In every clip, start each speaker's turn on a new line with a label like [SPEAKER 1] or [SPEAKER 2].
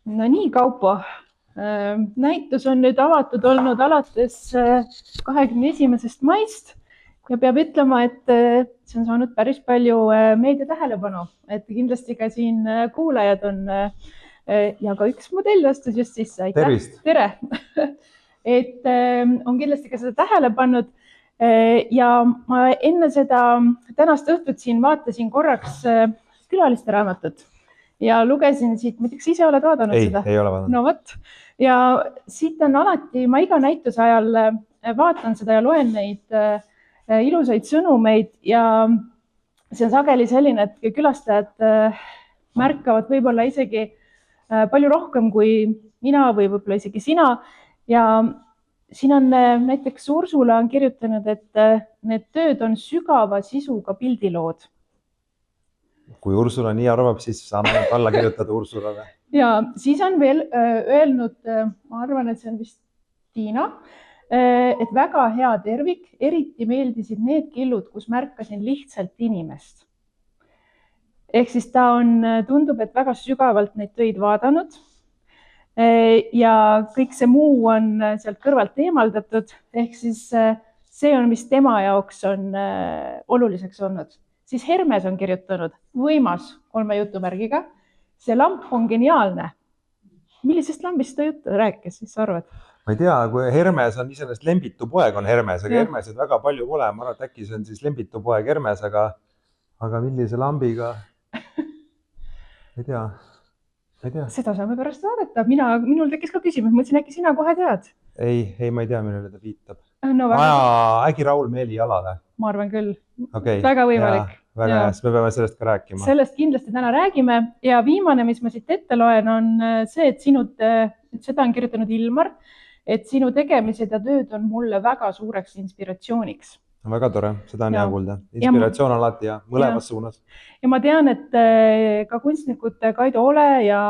[SPEAKER 1] No nii, Kaupo. Näitus on nüüd avatud olnud alates 21. maist ja peab ütlema, et see on saanud päris palju meedia tähelepanu, et kindlasti ka siin kuulajad on ja ka üks modell astus just sisse. Aitäh.
[SPEAKER 2] Tervist!
[SPEAKER 1] Tere! Et on kindlasti ka seda tähele pannud ja ma enne seda tänast õhtut siin vaatasin korraks külaliste raamatut ja lugesin siit, ma ise oled vaadanud seda?
[SPEAKER 2] Ei ole vaadanud.
[SPEAKER 1] No võt. Ja siit on alati, ma iga näituse ajal vaatan seda ja loen neid ilusaid sõnumeid ja see on sageli selline, et külastajad märkavad võib-olla isegi palju rohkem kui mina või võib-olla isegi sina. Ja siin on näiteks Ursula on kirjutanud, et need tööd on sügava sisuga pildilood.
[SPEAKER 2] Kui Ursula nii arvab, siis saan alla kirjutada Ursulale.
[SPEAKER 1] Ja siis on veel öelnud, ma arvan, et see on vist Tiina, et väga hea tervik, eriti meeldisid need killud, kus märkasin lihtsalt inimest. Ehk siis ta tundub, et väga sügavalt neid töid vaadanud ja kõik see muu on sealt kõrvalt eemaldatud, ehk siis see on, mis tema jaoks on oluliseks olnud. Siis Hermes on kirjutanud võimas 3 jutumärgiga. See lamp on geniaalne. Millisest lambist ta juttu rääkis, mis sa arvad?
[SPEAKER 2] Ma ei tea, kui Hermes on iseenesest lembitu poeg on Hermes, aga Hermesed väga palju pole. Ma arvan, et äkki see on siis lembitu poeg Hermes, aga millise lambiga? Ei tea.
[SPEAKER 1] Seda saame pärast vaadata. Minul tekkis ka küsimus, mõtlesin, äkki sina kohe tead?
[SPEAKER 2] Ei, ma ei tea, millele ta viitab.
[SPEAKER 1] No,
[SPEAKER 2] äkki Raul Meeli jalale?
[SPEAKER 1] Ma arvan küll.
[SPEAKER 2] Okay.
[SPEAKER 1] Väga võimalik.
[SPEAKER 2] Väga hea, siis me peame sellest ka rääkima.
[SPEAKER 1] Sellest kindlasti täna räägime ja viimane, mis ma siit ette loen, on see, et seda on kirjutanud Ilmar, et sinu tegemised ja tööd on mulle väga suureks inspiratsiooniks.
[SPEAKER 2] Väga tore, seda on hea kuulda. Inspiratsioon alati ja mõlemas suunas.
[SPEAKER 1] Ja ma tean, et ka kunstnikud Kaido Ole ja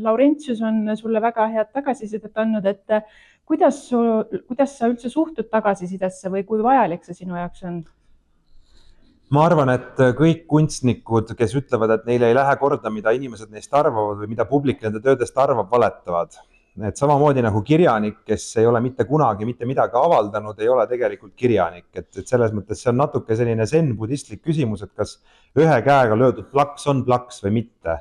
[SPEAKER 1] Laurentius on sulle väga head tagasisidet andnud, et kuidas sa üldse suhtud tagasisidesse või kui vajalik see sinu jaoks on?
[SPEAKER 2] Ma arvan, et kõik kunstnikud, kes ütlevad, et neile ei lähe korda, mida inimesed neist arvavad või mida publik nende töödest arvab, valetavad. Et samamoodi nagu kirjanik, kes ei ole mitte kunagi mitte midagi avaldanud, ei ole tegelikult kirjanik. Et selles mõttes see on natuke selline zen-budistlik küsimus, et kas ühe käega löödud plaks on plaks või mitte.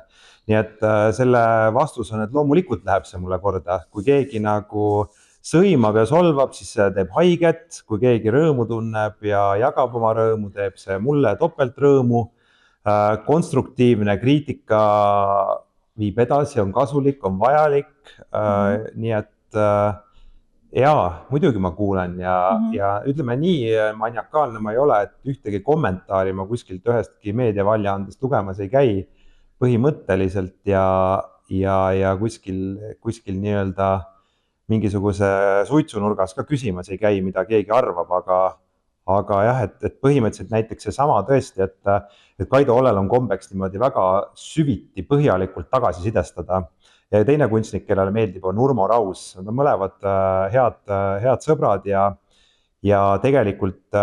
[SPEAKER 2] Nii et selle vastus on, et loomulikult läheb see mulle korda. Kui keegi nagu sõimab ja solvab, siis see teeb haiget. Kui keegi rõõmu tunneb ja jagab oma rõõmu, teeb see mulle topelt rõõmu. Konstruktiivne kriitika viib edasi, on kasulik, on vajalik. Nii et jaa, muidugi ma kuulen ja ütleme nii maniakaalne ma ei ole, et ühtegi kommentaari ma kuskilt ühestki meediaväljaandest lugemas ei käi põhimõtteliselt ja kuskil nii-öelda mingisuguse suitsunurgas ka küsimas ei käi, mida keegi arvab, aga jah, et põhimõtteliselt näiteks see sama tõesti, et Kaido Olel on kombeks niimoodi väga süviti põhjalikult tagasisidestada. Ja teine kunstnik, kellele meeldib, on Urmo Raus. Nad on mõlevad head sõbrad ja tegelikult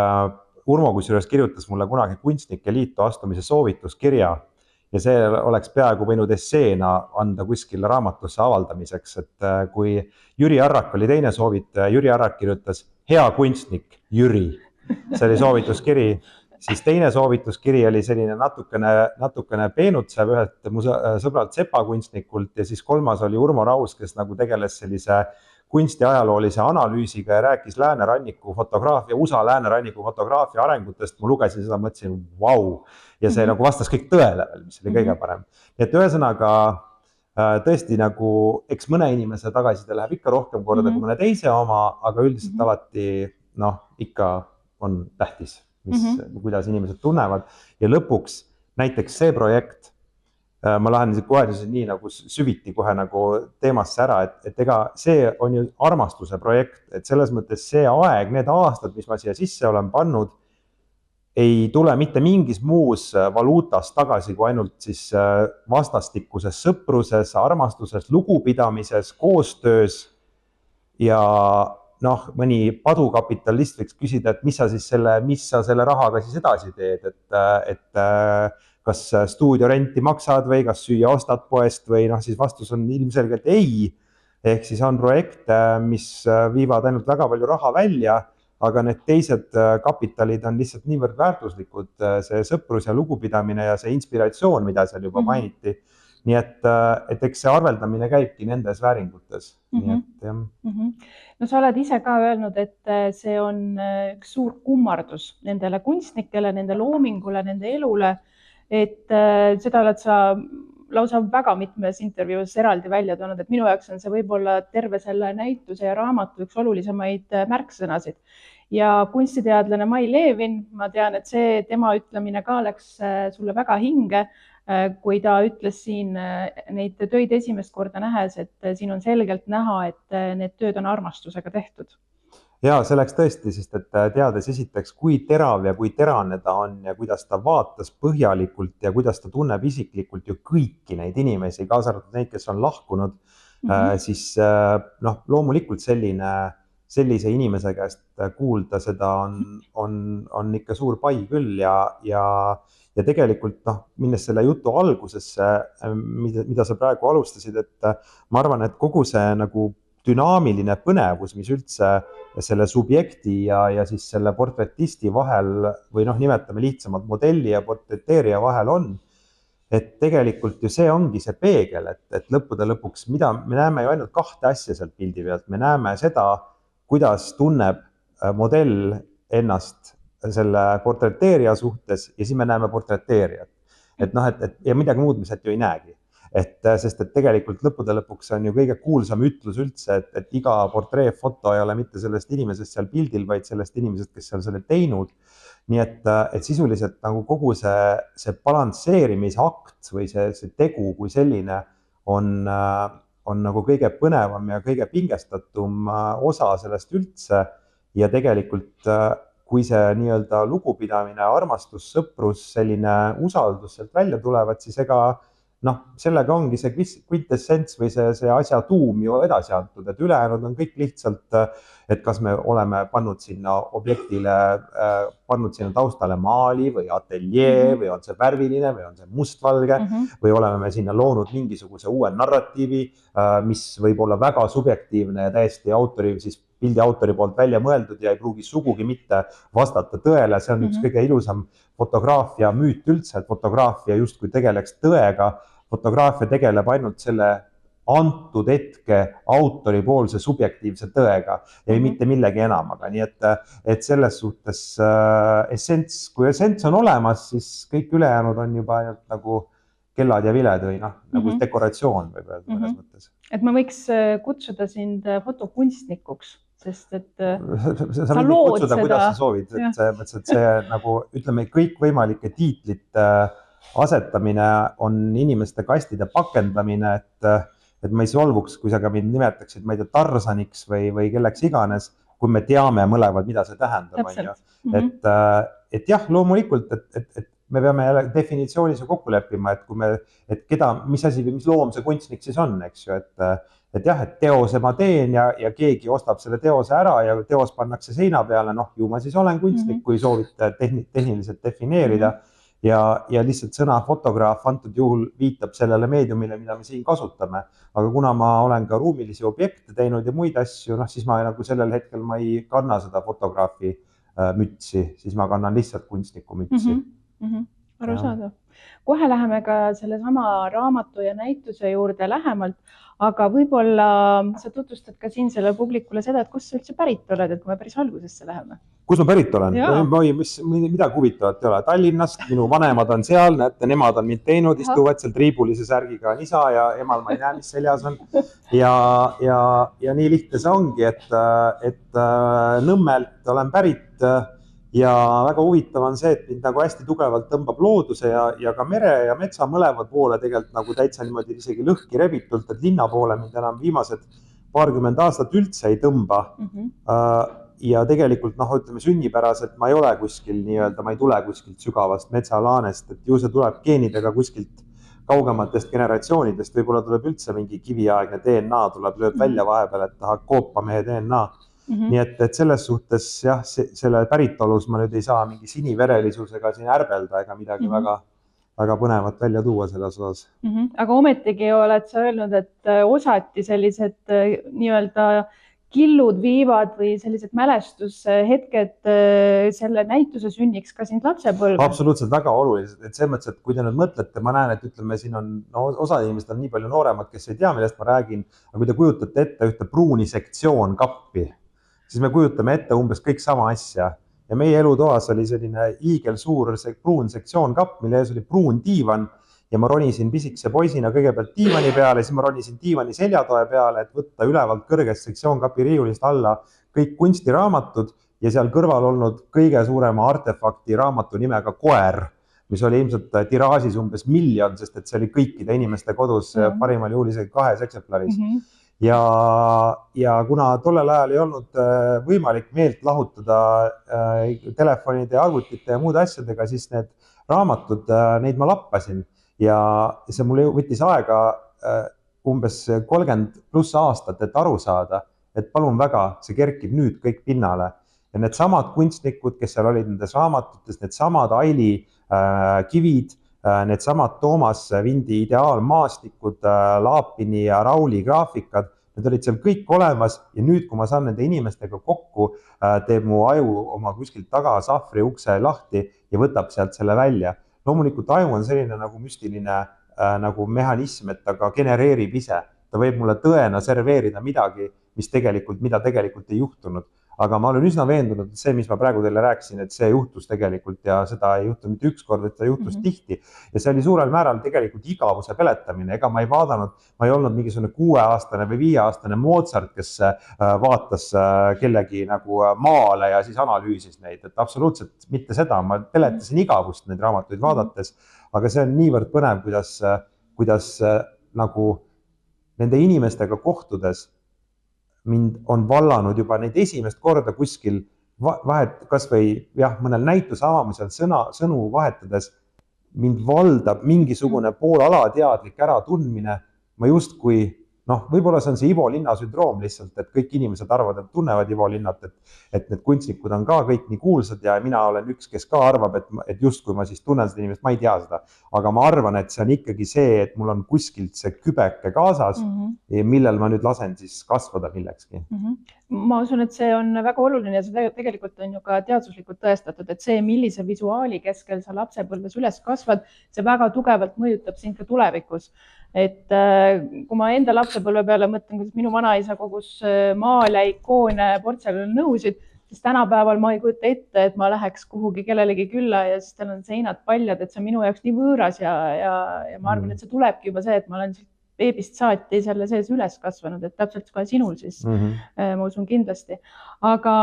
[SPEAKER 2] Urmo kusjuures kirjutas mulle kunagi Kunstnike Liitu astumise soovituskirja ja see oleks peaaegu võinud esseena anda kuskil raamatusse avaldamiseks, et kui Jüri Arrak oli teine soovitaja, Jüri Arrak kirjutas hea kunstnik Jüri. See oli soovituskiri, siis teine soovituskiri oli selline natukene peenutsev ühelt mu sõbralt sepakunstnikult ja siis kolmas oli Urmo Raus, kes nagu tegeles sellise kunstiajaloolise analüüsiga ja rääkis lääneranniku fotograafia, USA lääneranniku fotograafia arengutest. Ma lugesin seda, mõtlesin, vau, ja see nagu vastas kõik tõele veel, mis oli kõige parem. Et ühesõnaga tõesti nagu, eks mõne inimese tagasiside läheb ikka rohkem korda kui mõne teise oma, aga üldiselt alati ikka on tähtis, kuidas inimesed tunnevad. Ja lõpuks näiteks see projekt, ma lähen kohe nii nagu süviti kohe nagu teemasse ära, et ega see on ju armastuse projekt, et selles mõttes see aeg, need aastad, mis ma siia sisse olen pannud, ei tule mitte mingis muus valuutas tagasi kui ainult siis vastastikuses sõpruses, armastuses, lugupidamises, koostöös ja mõni padukapitalist võiks küsida, et mis sa selle rahaga siis edasi teed, et kas stuudiorenti maksad või kas süüa ostad poest või noh, siis vastus on ilmselgelt ei. Ehk siis on projekte, mis viivad ainult väga palju raha välja, aga need teised kapitalid on lihtsalt niivõrd väärtuslikud, see sõprus ja lugupidamine ja see inspiratsioon, mida seal juba mainiti. Nii et eks see arveldamine käibki nendes vääringutes. Nii et, jah.
[SPEAKER 1] No sa oled ise ka öelnud, et see on üks suur kummardus nendele kunstnikele, nende loomingule, nende elule, et seda oled sa lausa väga mitmes intervjuus eraldi välja toonud, et minu jaoks on see võib-olla terve selle näituse ja raamatu üks olulisemaid märksõnasid. Ja kunstiteadlane Mai Levin, ma tean, et see tema ütlemine ka läks sulle väga hinge, kui ta ütles siin neid töid esimest korda nähes, et siin on selgelt näha, et need tööd on armastusega tehtud.
[SPEAKER 2] Ja see läks tõesti, sest et teades esiteks, kui terav ja kui terane ta on ja kuidas ta vaatas põhjalikult ja kuidas ta tunneb isiklikult ju kõiki neid inimesi, kaasa arvatud neid, kes on lahkunud, siis loomulikult sellise inimese käest kuulda seda on ikka suur pai küll ja tegelikult minnes selle jutu algusesse, mida sa praegu alustasid, et ma arvan, et kogu see nagu dünaamiline põnevus, mis üldse selle subjekti ja siis selle portretisti vahel või nimetame lihtsamalt modelli ja portreteerija vahel on, et tegelikult ju see ongi see peegel, et lõppude lõpuks, mida me näeme ju ainult kahte asja sealt pildi pealt, me näeme seda, kuidas tunneb modell ennast selle portreteerija suhtes ja siis me näeme portreteerijat. Ja midagi muud me sealt ju ei näegi. Sest et tegelikult lõppude lõpuks on ju kõige kuulsam ütlus üldse, et iga portreefoto ei ole mitte sellest inimesest seal pildil, vaid sellest inimesest, kes seal selle teinud. Nii et sisuliselt nagu kogu see balansseerimisakt või see tegu kui selline on nagu kõige põnevam ja kõige pingestatum osa sellest üldse ja tegelikult kui see nii-öelda lugupidamine, armastus, sõprus, selline usaldus sealt välja tulevad, siis ega sellega ongi see kvintessents või see asja tuum ju edasi antud, et ülejäänud on kõik lihtsalt, et kas me oleme pannud sinna objektile, pannud sinna taustale maali või ateljee või on see värviline või on see mustvalge või oleme me sinna loonud mingisuguse uue narratiivi, mis võib olla väga subjektiivne ja täiesti pildi autori poolt välja mõeldud ja ei pruugi sugugi mitte vastata tõele. See on üks kõige ilusam fotograafia müüt üldse, et fotograafia justkui tegeleks tõega. Fotograafia tegeleb ainult selle antud hetke autori poolse subjektiivse tõega ja mitte millegi enamaga. Nii et selles suhtes kui essents on olemas, siis kõik ülejäänud on juba ainult nagu kellad ja viled või nagu dekoratsioon võib öelda mõnes mõttes.
[SPEAKER 1] Et ma võiks kutsuda sind fotokunstnikuks, sest et
[SPEAKER 2] sa võid kutsuda, kuidas sa soovid, et see nagu ütleme kõikvõimalike tiitlite asetamine on inimeste kastide pakendamine, et ma ei solvuks, kui sa ka mind nimetaksid, ma ei tea, Tarzaniks või kelleks iganes, kui me teame mõlevad, mida see tähendab. Et jah, loomulikult, et me peame jälle definitsioonis ju kokku leppima, et mis loom see kunstnik siis on, eks ju, et jah, et teose ma teen ja keegi ostab selle teose ära ja teos pannakse seina peale, ju ma siis olen kunstnik, kui soovite tehniliselt defineerida ja lihtsalt sõna fotograaf antud juhul viitab sellele meediumile, mida me siin kasutame. Aga kuna ma olen ka ruumilisi objekte teinud ja muid asju, siis ma nagu sellel hetkel ma ei kanna seda fotograafi mütsi, siis ma kannan lihtsalt kunstniku mütsi.
[SPEAKER 1] Arusaadav. Kohe läheme ka selle sama raamatu ja näituse juurde lähemalt, aga võib-olla sa tutvustad ka siin selle publikule seda, et kust sa üldse pärit oled, et kui me päris algusesse läheme.
[SPEAKER 2] Kus ma pärit olen? Midagi huvitavat ei ole. Tallinnast, minu vanemad on seal, näete, nemad on mind teinud, istuvad seal triibulise särgiga on isa ja emal ma ei näe, mis seljas on. Ja nii lihtne see ongi, et Nõmmelt olen pärit ja väga huvitav on see, et mind nagu hästi tugevalt tõmbab looduse ja ka mere ja metsa mõlemad poole tegelikult nagu täitsa niimoodi isegi lõhki rebitult, et linna poole mind enam viimased paarkümmend aastat üldse ei tõmba. Ja tegelikult ütleme sünnipäraselt ma ei ole kuskil nii-öelda, ma ei tule kuskilt sügavast metsalaanest, et ju see tuleb geenidega kuskilt kaugematest generatsioonidest, võib-olla tuleb üldse mingi kiviaegne DNA, lööb välja vahepeal, et tahab koopa mehe DNA. Nii et selles suhtes jah, selle päritolus ma nüüd ei saa mingi siniverelisusega siin ärbelda ega midagi väga väga põnevat välja tuua selles osas.
[SPEAKER 1] Aga ometigi oled sa öelnud, et osati sellised nii-öelda killud, viivad või sellised mälestushetked selle näituse sünniks ka sind lapsepõlve?
[SPEAKER 2] Absoluutselt väga olulised, et selles mõttes, et kui te nüüd mõtlete, ma näen, et ütleme, siin on osa inimesed on nii palju nooremad, kes ei tea, millest ma räägin, aga kui te kujutate ette ühte pruuni sektsioonkappi, siis me kujutame ette umbes kõik sama asja ja meie elutoas oli selline hiigelsuur pruun sektsioonkapp, mille ees oli pruun diivan ja ma ronisin pisikese poisina kõigepealt diivani peale, siis ma ronisin diivani seljatoe peale, et võtta ülevalt kõrgest sektsioonkapi riiulist alla kõik kunstiraamatud ja seal kõrval olnud kõige suurema artefakti raamatu nimega Koer, mis oli ilmselt tiraažis umbes 1 miljon, sest et see oli kõikide inimeste kodus parimal juhul isegi 2 eksemplaris. Ja kuna tollel ajal ei olnud võimalik meelt lahutada telefonide ja arvutite ja muude asjadega, siis need raamatud, neid ma lappasin ja see mulle võttis aega umbes 30+ aastat, et aru saada, et palun väga, see kerkib nüüd kõik pinnale. Ja need samad kunstnikud, kes seal olid nendes raamatutes, need samad Aili kivid, need samad Toomas Vindi ideaalmaastikud, Laapini ja Rauli graafikad, need olid seal kõik olemas ja nüüd, kui ma saan nende inimestega kokku, teeb mu aju oma kuskilt taga sahvri ukse lahti ja võtab sealt selle välja. Loomulikult aju on selline nagu müstiline nagu mehhanism, et ta ka genereerib ise. Ta võib mulle tõena serveerida midagi, mida tegelikult ei juhtunud. Aga ma olen üsna veendunud, et see, mis ma praegu teile rääkisin, et see juhtus tegelikult ja seda ei juhtunud mitte üks kord, et ta juhtus tihti. Ja see oli suurel määral tegelikult igavuse peletamine. Ega ma ei vaadanud, ma ei olnud mingisugune 6-aastane või 5-aastane Mozart, kes vaatas kellegi nagu maale ja siis analüüsis neid. Et absoluutselt mitte seda, ma peletasin igavust neid raamatuid vaadates, aga see on niivõrd põnev, kuidas nagu nende inimestega kohtudes mind on vallanud juba neid esimest korda kuskil vahet, kas või mõnel näituse avamisel sõnu vahetades, mind valdab mingisugune poolalateadlik äratundmine. Ma justkui, võib-olla see on see Ivo Linna sündroom lihtsalt, et kõik inimesed arvavad, et tunnevad Ivo Linnat, et need kunstnikud on ka kõik nii kuulsad ja mina olen üks, kes ka arvab, et justkui ma siis tunnen seda inimest, ma ei tea seda. Aga ma arvan, et see on ikkagi see, et mul on kuskilt see kübeke kaasas, millel ma nüüd lasen siis kasvada millekski.
[SPEAKER 1] Ma usun, et see on väga oluline ja see tegelikult on ju ka teaduslikult tõestatud, et see, millise visuaali keskel sa lapsepõlves üles kasvad, see väga tugevalt mõjutab sind ka tulevikus. Et kui ma enda lapsepõlve peale mõtlen, kuidas minu vanaisa kogus maale, ikoone, portselaninõusid, siis tänapäeval ma ei kujuta ette, et ma läheks kuhugi kellelegi külla ja siis tal on seinad paljad, et see on minu jaoks nii võõras ja ma arvan, et see tulebki juba see, et ma olen beebist saati selle sees üles kasvanud, et täpselt ka sinul siis, ma usun kindlasti. Aga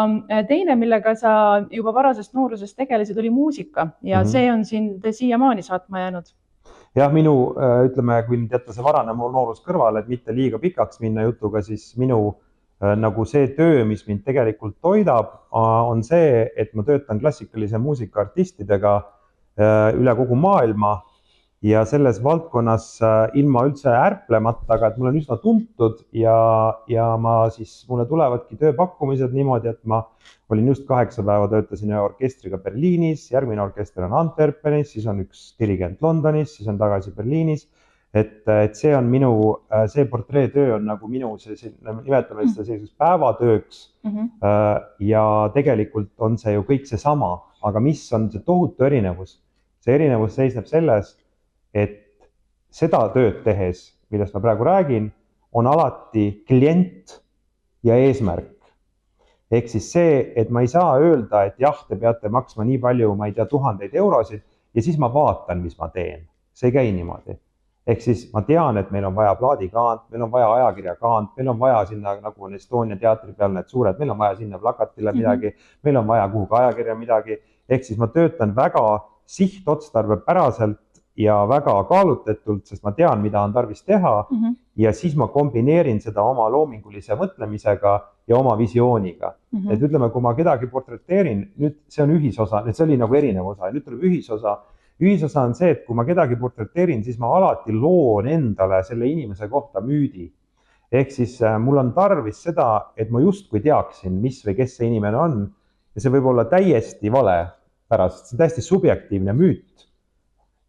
[SPEAKER 1] teine, millega sa juba varasest noorusest tegelesid, oli muusika ja see on sind siiamaani saatma jäänud.
[SPEAKER 2] Jah, ütleme, kui nüüd jätta see varane noorus kõrvale, et mitte liiga pikaks minna jutuga, siis minu nagu see töö, mis mind tegelikult toidab, on see, et ma töötan klassikalise muusikaartistidega üle kogu maailma ja selles valdkonnas ilma üldse ärplemata, aga et mul on üsna tuntud ja mulle tulevadki tööpakkumised niimoodi, et ma olin just 8 päeva töötasin ühe orkestriga Berliinis, järgmine orkester on Antwerpenis, siis on üks dirigent Londonis, siis on tagasi Berliinis. Et see on see portreetöö on nagu minu, nimetame seda selliseks päevatööks ja tegelikult on see ju kõik see sama, aga mis on see tohutu erinevus? See erinevus seisneb selles, et seda tööd tehes, millest ma praegu räägin, on alati klient ja eesmärk. Ehk siis see, et ma ei saa öelda, et jah, te peate maksma nii palju, ma ei tea, 1000 eurosid ja siis ma vaatan, mis ma teen. See ei käi niimoodi. Ehk siis ma tean, et meil on vaja plaadikaant, meil on vaja ajakirjakaant, meil on vaja sinna, nagu on Estonia teatri peal need suured, meil on vaja sinna plakatile midagi, meil on vaja kuhugi ajakirja midagi. Ehk siis ma töötan väga sihtotstarbepäraselt ja väga kaalutletult, sest ma tean, mida on tarvis teha ja siis ma kombineerin seda oma loomingulise mõtlemisega ja oma visiooniga. Et ütleme, kui ma kedagi portreteerin, nüüd see on ühisosa, see oli nagu erinev osa, nüüd tuleb ühisosa. Ühisosa on see, et kui ma kedagi portreteerin, siis ma alati loon endale selle inimese kohta müüdi. Ehk siis mul on tarvis seda, et ma justkui teaksin, mis või kes see inimene on ja see võib olla täiesti vale pärast, see on täiesti subjektiivne müüt.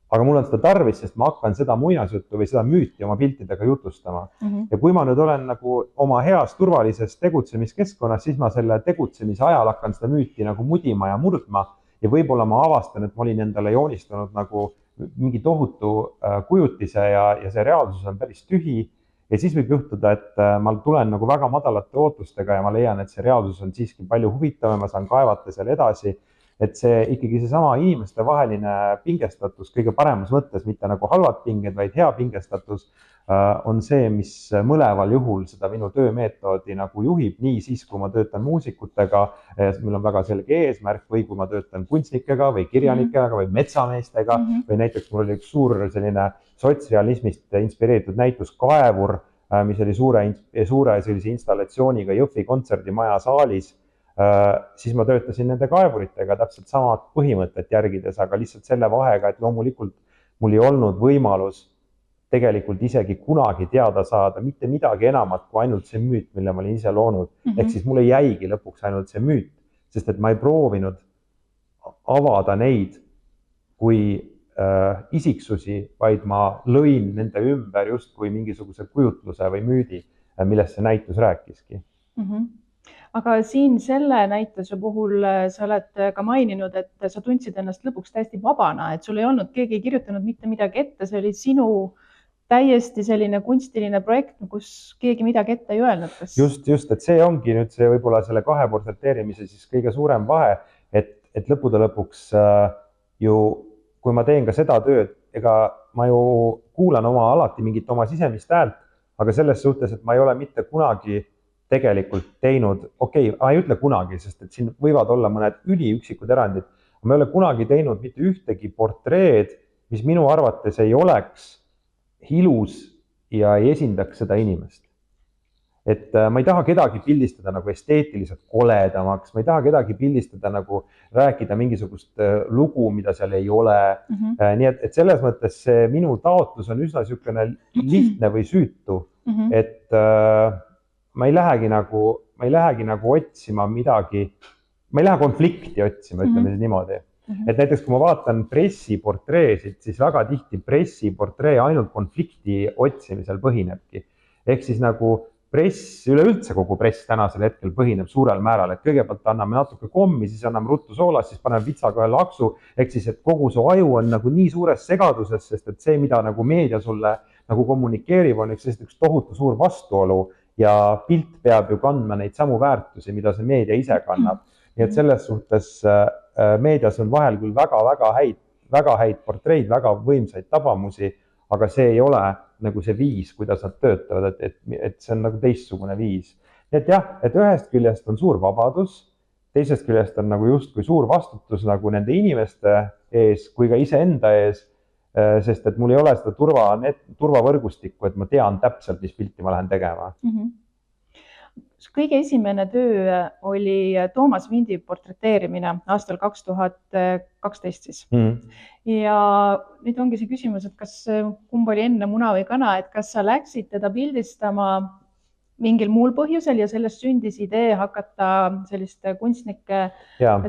[SPEAKER 2] aga mul on seda tarvis, sest ma hakkan seda muinasjuttu või seda müüti oma piltidega jutustama. Ja kui ma nüüd olen nagu oma heas turvalises tegutsemiskeskkonnas, siis ma selle tegutsemise ajal hakkan seda müüti nagu mudima ja murdma ja võib-olla ma avastan, et ma olin endale joonistanud nagu mingi tohutu kujutise ja see reaalsus on päris tühi. Ja siis võib juhtuda, et ma tulen nagu väga madalate ootustega ja ma leian, et see reaalsus on siiski palju huvitav ja ma saan kaevata seal edasi. Et see ikkagi seesama inimeste vaheline pingestatus kõige paremas mõttes, mitte nagu halvad pinged, vaid hea pingestatus on see, mis mõleval juhul seda minu töömeetodi nagu juhib, nii siis, kui ma töötan muusikutega, mul on väga selge eesmärk, või kui ma töötan kunstnikega või kirjanikega või metsameestega, või näiteks mul oli üks suur selline sotsrealismist inspireeritud näitus Kaevur, mis oli suure sellise installatsiooniga Jõhvi kontserdimaja saalis, siis ma töötasin nende kaevuritega täpselt samad põhimõtted järgides, aga lihtsalt selle vahega, et loomulikult mul ei olnud võimalus tegelikult isegi kunagi teada saada mitte midagi enamat kui ainult see müüt, mille ma olin ise loonud. Ehk siis mulle jäigi lõpuks ainult see müüt, sest et ma ei proovinud avada neid kui isiksusi, vaid ma lõin nende ümber justkui mingisuguse kujutluse või müüdi, millest see näitus rääkiski.
[SPEAKER 1] Aga siin selle näituse puhul sa oled ka maininud, et sa tundsid ennast lõpuks täiesti vabana, et sul ei olnud, keegi ei kirjutanud mitte midagi ette, see oli sinu täiesti selline kunstiline projekt, kus keegi midagi ette ei öelnud.
[SPEAKER 2] Just, et see ongi nüüd see võib-olla selle kaheportreteerimise siis kõige suurem vahe, et lõppude lõpuks ju, kui ma teen ka seda tööd, ega ma ju kuulan alati mingit oma sisemist häält, aga selles suhtes, et ma ei ole mitte kunagi tegelikult teinud, ma ei ütle kunagi, sest et siin võivad olla mõned üliüksikud erandid, ma ei ole kunagi teinud mitte ühtegi portreed, mis minu arvates ei oleks ilus ja ei esindaks seda inimest. Et ma ei taha kedagi pildistada nagu esteetiliselt koledamaks, ma ei taha kedagi pildistada nagu rääkida mingisugust lugu, mida seal ei ole. Nii et selles mõttes see minu taotlus on üsna niisugune lihtne või süütu, et ma ei lähegi nagu otsima midagi, ma ei lähe konflikti otsima, ütleme siis niimoodi. Et näiteks, kui ma vaatan pressiportreesid, siis väga tihti pressiportree ainult konflikti otsimisel põhinebki. Ehk siis nagu press, üleüldse kogu press tänasel hetkel põhineb suurel määral, et kõigepealt anname natuke kommi, siis anname ruttu soolas, siis paneme vitsaga ühe laksu, ehk siis, et kogu su aju on nagu nii suures segaduses, sest et see, mida nagu meedia sulle nagu kommunikeerib, on üks tohutu suur vastuolu ja pilt peab ju kandma neid samu väärtusi, mida see meedia ise kannab. Nii et selles suhtes meedias on vahel küll väga häid portreid, väga võimsaid tabamusi, aga see ei ole nagu see viis, kuidas nad töötavad, et see on nagu teistsugune viis. Nii et jah, et ühest küljest on suur vabadus, teisest küljest on nagu justkui suur vastutus nagu nende inimeste ees kui ka iseenda ees, sest et mul ei ole seda turvavõrgustikku, et ma tean täpselt, mis pilti ma lähen tegema.
[SPEAKER 1] Kõige esimene töö oli Toomas Vindi portreteerimine aastal 2012 siis. Ja nüüd ongi see küsimus, et kas kumb oli enne muna või kana, et kas sa läksid teda pildistama mingil muul põhjusel ja sellest sündis idee hakata sellist kunstnike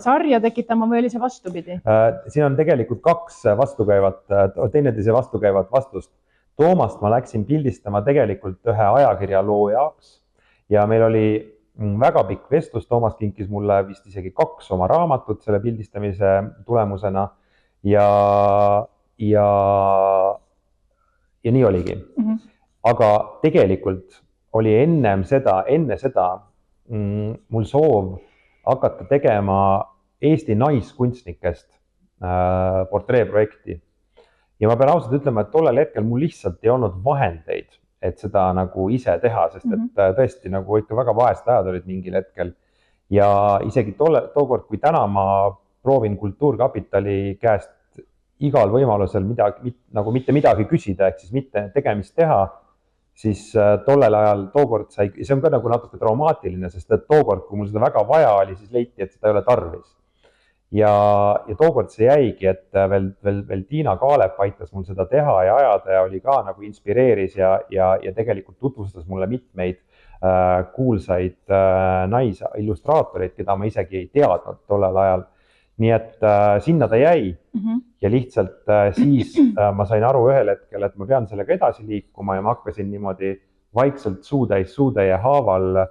[SPEAKER 1] sarja tekitama või oli see vastupidi?
[SPEAKER 2] Siin on tegelikult kaks teineteise vastukäivat vastust. Toomast ma läksin pildistama tegelikult ühe ajakirja loo jaoks. Ja meil oli väga pikk vestlus, Toomas kinkis mulle vist isegi 2 oma raamatut selle pildistamise tulemusena ja nii oligi. Aga tegelikult oli enne seda mul soov hakata tegema Eesti naiskunstnikest portreeprojekti. Ja ma pean ausalt ütlema, et tollel hetkel mul lihtsalt ei olnud vahendeid, et seda nagu ise teha, sest et tõesti nagu ikka väga vaesed ajad olid mingil hetkel. Ja isegi tookord, kui täna ma proovin Kultuurkapitali käest igal võimalusel nagu mitte midagi küsida, ehk siis mitte tegemist teha, siis tollel ajal tookord see on ka nagu natuke traumaatiline, sest et tookord, kui mul seda väga vaja oli, siis leiti, et seda ei ole tarvis. Ja tookord see jäigi, et veel Tiina Kaalep aitas mul seda teha ja ajada ja oli ka nagu inspireeris ja tegelikult tutvustas mulle mitmeid kuulsaid naisillustraatoreid, keda ma isegi ei teadnud tollel ajal. nii et sinna ta jäi ja lihtsalt siis ma sain aru ühel hetkel, et ma pean sellega edasi liikuma ja ma hakkasin niimoodi vaikselt suutäie haaval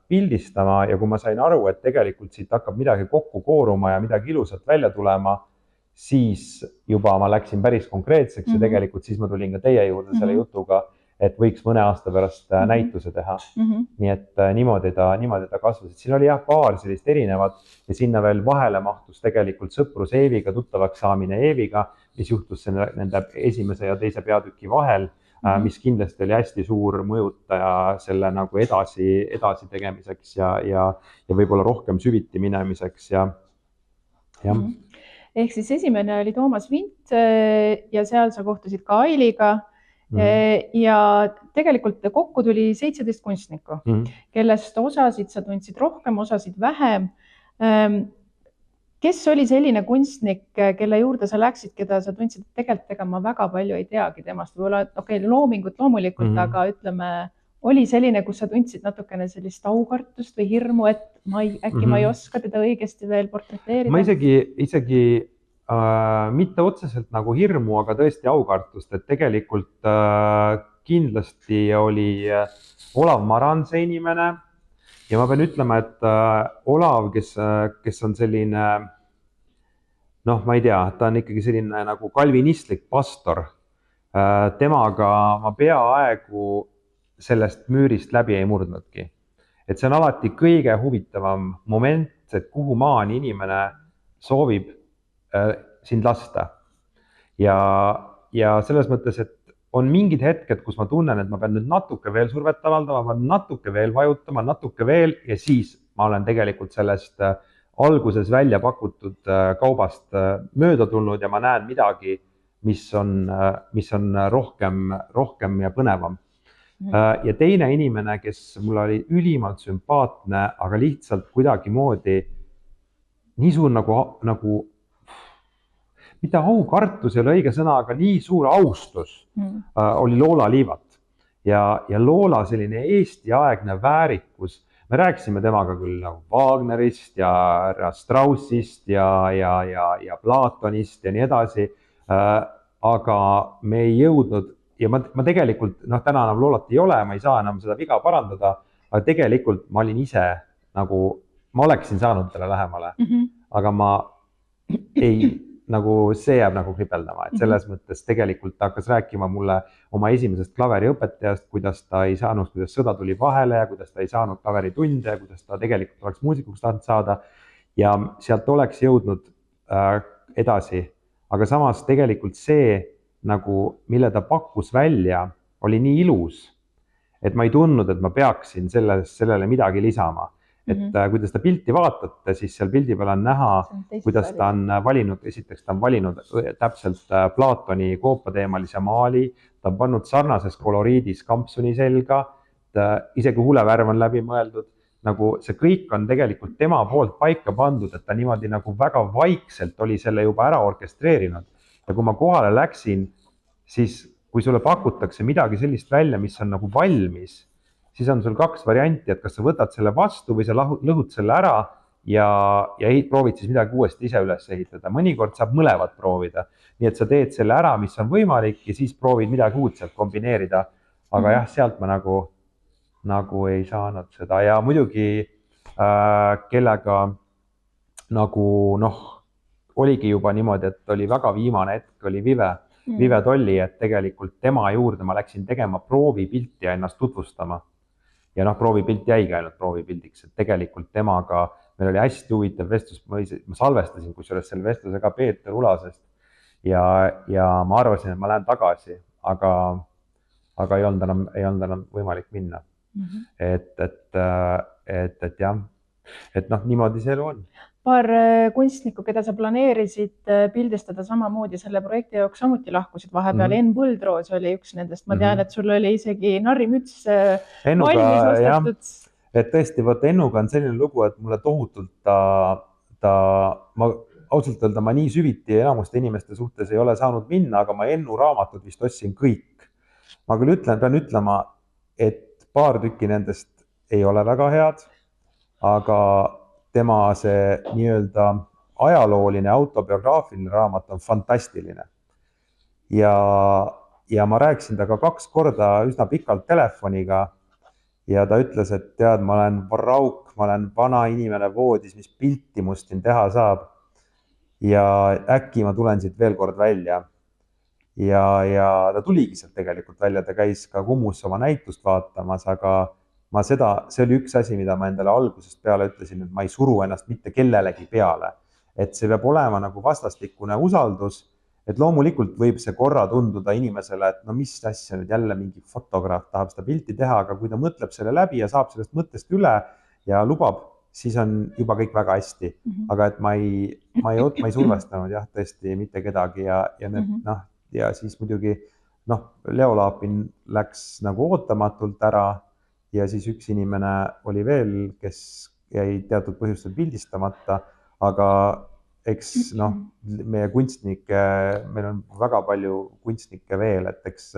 [SPEAKER 2] pildistama ja kui ma sain aru, et tegelikult siit hakkab midagi kokku kooruma ja midagi ilusat välja tulema, siis juba ma läksin päris konkreetseks ja tegelikult siis ma tulin ka teie juurde selle jutuga, et võiks mõne aasta pärast näituse teha. Nii et niimoodi ta kasvas. Siin oli jah paar sellist erinevat ja sinna veel vahele mahtus tegelikult sõprus Eeviga, tuttavaks saamine Eeviga, mis juhtus nende esimese ja teise peatüki vahel, mis kindlasti oli hästi suur mõjutaja selle nagu edasi tegemiseks ja võib-olla rohkem süviti minemiseks ja.
[SPEAKER 1] Ehk siis esimene oli Toomas Vint ja seal sa kohtusid ka Ailiga ja tegelikult kokku tuli 17 kunstnikku, kellest osasid sa tundsid rohkem, osasid vähem. Kes oli selline kunstnik, kelle juurde sa läksid, keda sa tundsid, et tegelikult ega ma väga palju ei teagi temast, võib-olla loomingut loomulikult, aga ütleme, oli selline, kus sa tundsid natukene sellist aukartust või hirmu, et äkki ma ei oska teda õigesti veel portreteerida?
[SPEAKER 2] Ma isegi mitte otseselt nagu hirmu, aga tõesti aukartust, et tegelikult kindlasti oli Olav Maran see inimene ja ma pean ütlema, et Olav, kes on selline, ma ei tea, ta on ikkagi selline nagu kalvinistlik pastor, temaga ma peaaegu sellest müürist läbi ei murdnudki. Et see on alati kõige huvitavam moment, et kuhu maani inimene soovib sind lasta. Ja selles mõttes, et on mingid hetked, kus ma tunnen, et ma pean nüüd natuke veel survet avaldama, natuke veel vajutama, natuke veel ja siis ma olen tegelikult sellest alguses välja pakutud kaubast mööda tulnud ja ma näen midagi, mis on rohkem ja põnevam. Ja teine inimene, kes mul oli ülimalt sümpaatne, aga lihtsalt kuidagimoodi nii suur nagu mitte aukartus ei ole õige sõna, aga nii suur austus oli Loola Liivat. Ja Loola selline Eesti-aegne väärikus, me rääkisime temaga küll nagu Wagnerist ja Straussist ja Platonist ja nii edasi, aga me ei jõudnud ja ma tegelikult, täna enam Loolat ei ole, ma ei saa enam seda viga parandada, aga tegelikult ma olin ise nagu, ma oleksin saanud talle lähemale, aga ma ei, nagu see jääb nagu kripeldama, et selles mõttes tegelikult ta hakkas rääkima mulle oma esimesest klaveriõpetajast, kuidas ta ei saanud, kuidas sõda tuli vahele ja kuidas ta ei saanud klaveritunde, kuidas ta tegelikult oleks muusikuks tahtnud saada ja sealt oleks jõudnud edasi, aga samas tegelikult see, nagu, mille ta pakkus välja, oli nii ilus, et ma ei tundnud, et ma peaksin sellele midagi lisama. Et kui te seda pilti vaatate, siis seal pildi peal on näha, kuidas ta on valinud, esiteks ta on valinud täpselt Platoni koopateemalise maali, ta on pannud sarnases koloriidis kampsuni selga, isegi huulevärv on läbi mõeldud, nagu see kõik on tegelikult tema poolt paika pandud, et ta niimoodi nagu väga vaikselt oli selle juba ära orkestreerinud. Ja kui ma kohale läksin, siis kui sulle pakutakse midagi sellist välja, mis on nagu valmis, siis on sul kaks varianti, et kas sa võtad selle vastu või sa lõhud selle ära ja proovid siis midagi uuesti ise üles ehitada. Mõnikord saab mõlevat proovida, nii et sa teed selle ära, mis on võimalik ja siis proovid midagi uut sealt kombineerida. Aga jah, sealt ma nagu ei saanud seda ja muidugi kellega nagu oligi juba niimoodi, et oli väga viimane hetk, oli Vive Tolli, et tegelikult tema juurde ma läksin tegema proovipilti ja ennast tutvustama. Ja proovipilt jäigi ainult proovipildiks, et tegelikult temaga meil oli hästi huvitav vestlus, ma salvestasin kusjuures selle vestluse ka Peeter Ulasest ja ma arvasin, et ma lähen tagasi, aga ei olnud enam võimalik minna. Et jah, et niimoodi see elu on.
[SPEAKER 1] Paar kunstnikku, keda sa planeerisid pildistada samamoodi selle projekti jaoks samuti lahkusid vahepeal. Enn Põldroos oli üks nendest. Ma tean, et sul oli isegi narrimüts valmis ostetud.
[SPEAKER 2] Et tõesti, Ennuga on selline lugu, et mulle tohutult ma ausalt öelda, ma nii süviti enamuste inimeste suhtes ei ole saanud minna, aga ma Ennu raamatud vist ostsin kõik. Ma küll pean ütlema, et paar tükki nendest ei ole väga head, aga tema see nii-öelda ajalooline autobiograafiline raamat on fantastiline. Ja ma rääkisin temaga 2 korda üsna pikalt telefoniga ja ta ütles, et tead, ma olen varauk, ma olen vana inimene voodis, mis pilti must siin teha saab. Ja äkki ma tulen siit veel kord välja. Ja ta tuligi sealt tegelikult välja, ta käis ka Kumus oma näitust vaatamas, aga see oli üks asi, mida ma endale algusest peale ütlesin, et ma ei suru ennast mitte kellelegi peale. Et see peab olema nagu vastastikune usaldus, et loomulikult võib see korra tunduda inimesele, et no mis asja nüüd jälle mingi fotograaf tahab seda pilti teha, aga kui ta mõtleb selle läbi ja saab sellest mõttest üle ja lubab, siis on juba kõik väga hästi. Aga et ma ei survestanud jah, tõesti mitte kedagi ja siis muidugi Leo Laapin läks nagu ootamatult ära ja siis üks inimene oli veel, kes jäi teatud põhjustel pildistamata, aga eks meie kunstnike, meil on väga palju kunstnikke veel, et eks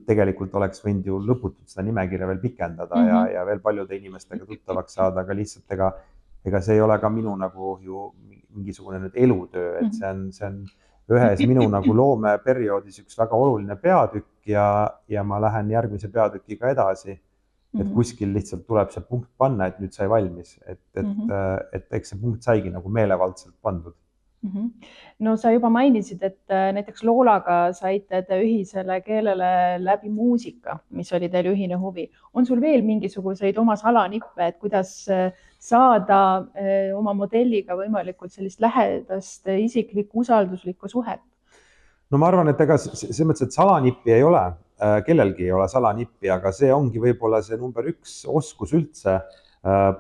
[SPEAKER 2] tegelikult oleks võinud ju lõputult seda nimekirja veel pikendada ja veel paljude inimestega tuttavaks saada, aga lihtsalt ega see ei ole ka minu nagu ju mingisugune nüüd elutöö, et see on ühes minu nagu loomeperioodis üks väga oluline peatükk ja ma lähen järgmise peatükiga edasi. Et kuskil lihtsalt tuleb see punkt panna, et nüüd sai valmis, et eks see punkt saigi nagu meelevaldselt pandud.
[SPEAKER 1] No sa juba mainisid, et näiteks Loolaga saite te ühisele keelele läbi muusika, mis oli teil ühine huvi. On sul veel mingisuguseid oma salanippe, et kuidas saada oma modelliga võimalikult sellist lähedast isiklikku usalduslikku suhet?
[SPEAKER 2] No ma arvan, et ega see mõttes, et salanippi ei ole, kellelgi ei ole salanippi, aga see ongi võib-olla see number 1 oskus üldse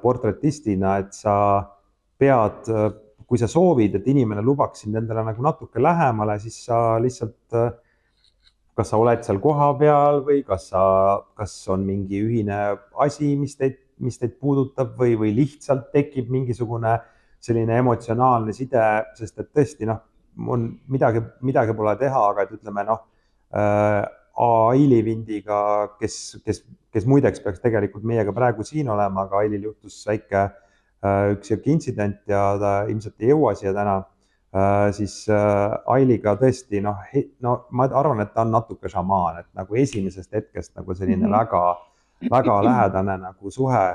[SPEAKER 2] portretistina, et sa pead, kui sa soovid, et inimene lubaks sind endale nagu natuke lähemale, siis sa lihtsalt, kas sa oled seal koha peal või kas on mingi ühine asi, mis teid puudutab või lihtsalt tekib mingisugune selline emotsionaalne side, sest et tõesti midagi pole teha, aga et ütleme Aili Vindiga, kes muideks peaks tegelikult meiega praegu siin olema, aga Ailil juhtus väike üks intsident ja ta ilmselt ei jõua siia täna, siis Ailiga tõesti, ma arvan, et ta on natuke šamaan, et nagu esimesest hetkest nagu selline väga, väga lähedane nagu suhe.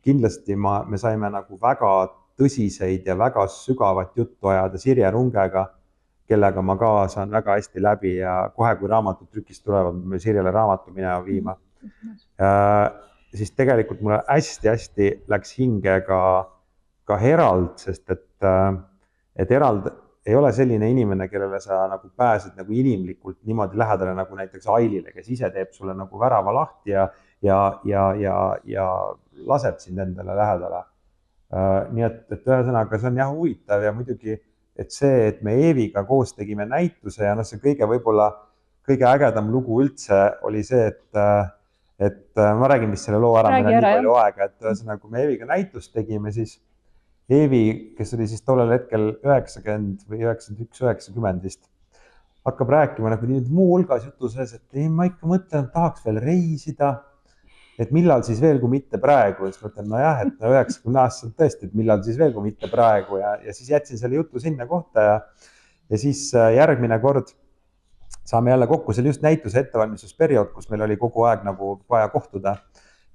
[SPEAKER 2] Kindlasti me saime nagu väga tõsiseid ja väga sügavat juttu ajada Sirje Rungega, kellega ma ka saan väga hästi läbi ja kohe, kui raamatud trükist tulevad, me Sirjele raamatu minema viima. Siis tegelikult mulle hästi-hästi läks hinge ka Herald, sest et Herald ei ole selline inimene, kellele sa nagu pääsed nagu inimlikult niimoodi lähedale nagu näiteks Ailile, kes ise teeb sulle nagu värava lahti ja laseb sind endale lähedale. Nii et ühesõnaga, see on jah huvitav ja muidugi et see, et me Eeviga koos tegime näituse ja see võib-olla kõige ägedam lugu üldse oli see, et ma räägin vist selle loo ära, meil on nii palju aega, et ühesõnaga, kui me Eeviga näitust tegime, siis Eevi, kes oli siis tollel hetkel 90 või 91-90 vist, hakkab rääkima nagu nii muu hulgas jutu sees, et ma ikka mõtlen, et tahaks veel reisida, et millal siis veel, kui mitte praegu, ja siis mõtlen, nojah, et 90 aastaselt tõesti, et millal siis veel, kui mitte praegu ja siis jätsin selle jutu sinna kohta ja siis järgmine kord saame jälle kokku, see oli just näituse ettevalmistusperiood, kus meil oli kogu aeg nagu vaja kohtuda.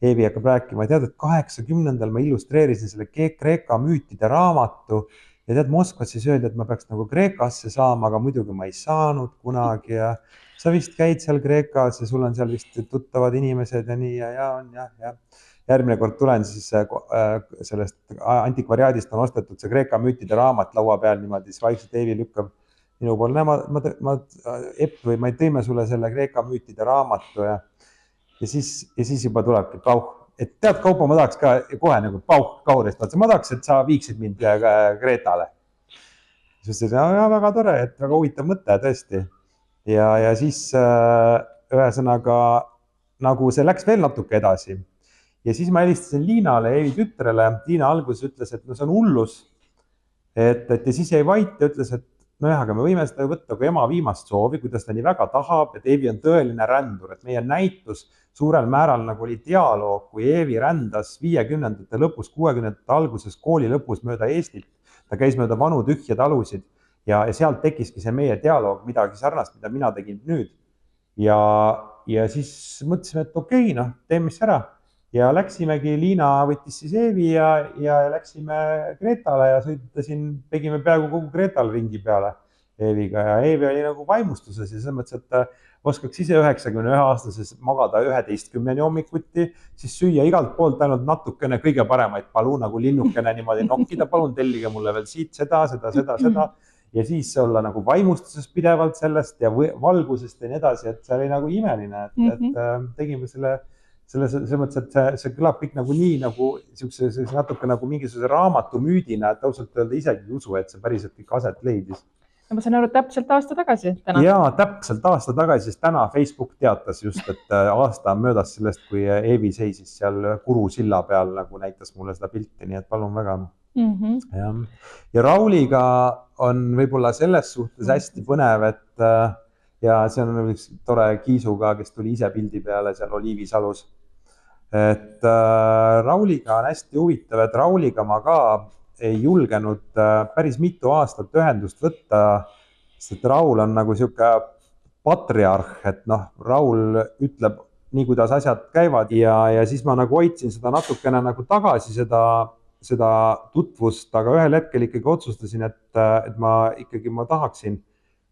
[SPEAKER 2] Eevi hakkab rääkima, tead, et 80-ndal ma illustreerisin selle Kreeka müütide raamatu ja tead, Moskvas siis öeldi, et ma peaks nagu Kreekasse saama, aga muidugi ma ei saanud kunagi ja sa vist käid seal Kreekas ja sul on seal vist tuttavad inimesed ja nii ja on jah. Järgmine kord tulen siis sellest antikvariaadist on ostetud see Kreeka müütide raamat laua peal niimoodi, siis vaikselt Eevi lükkab minu poole, ma tõime sulle selle Kreeka müütide raamatu ja siis juba tulebki pauh, et tead kaupa ma tahaks ka kohe nagu kaurist, ma tahaks, et sa viiksid mind Kreetale. Siis väga tore, et väga huvitav mõte tõesti. Ja siis ühesõnaga nagu see läks veel natuke edasi ja siis ma helistasin Liinale, Eevi tütrele. Liina alguses ütles, et no see on hullus, et ja siis jäi vait ja ütles, et nojah, aga me võime seda võtta kui ema viimast soovi, kuidas ta nii väga tahab, et Eevi on tõeline rändur, et meie näitus suurel määral nagu oli dialoog, kui Eevi rändas 50-ndate lõpus, 60-ndate alguses kooli lõpus mööda Eestit. ta käis mööda vanu tühja talusid ja sealt tekkiski see meie dialoog, midagi sarnast, mida mina tegin nüüd. Ja siis mõtlesime, et okei, noh, teeme siis ära. Ja läksimegi, Liina võttis siis Eevi ja läksime Gretale ja tegime peaaegu kogu Gretal ringi peale Eeviga ja Eevi oli nagu vaimustuses ja selles mõttes, et oskaks ise 91-aastases magada 11-ni hommikuti, siis süüa igalt poolt ainult natukene kõige paremaid palu nagu linnukene niimoodi nokkida, palun tellige mulle veel siit seda ja siis olla nagu vaimustuses pidevalt sellest ja valgusest ja nii edasi, et see oli nagu imeline, et tegime selles mõttes, et see kõlab kõik nagu nii nagu natuke nagu mingisuguse raamatu müüdina, et ausalt öelda isegi ei usu, et see päriselt kõik aset leidis.
[SPEAKER 1] Ma saan aru, täpselt aasta tagasi täna.
[SPEAKER 2] Jaa, täpselt aasta tagasi, sest täna Facebook teatas just, et aasta on möödas sellest, kui Eevi seisis seal Kuru silla peal, nagu näitas mulle seda pilti, nii et palun väga. Ja Rauliga on võib-olla selles suhtes hästi põnev, et ja see on üks tore Kiisuga, kes tuli ise pildi peale seal Oliivisalus. Et Rauliga on hästi huvitav, et Rauliga ma ka ei julgenud päris mitu aastat ühendust võtta, sest Raul on nagu siuke patriarh, et noh, Raul ütleb nii, kuidas asjad käivad ja siis ma nagu hoidsin seda natukene nagu tagasi seda tutvust, aga ühel hetkel ikkagi otsustasin, et ma tahaksin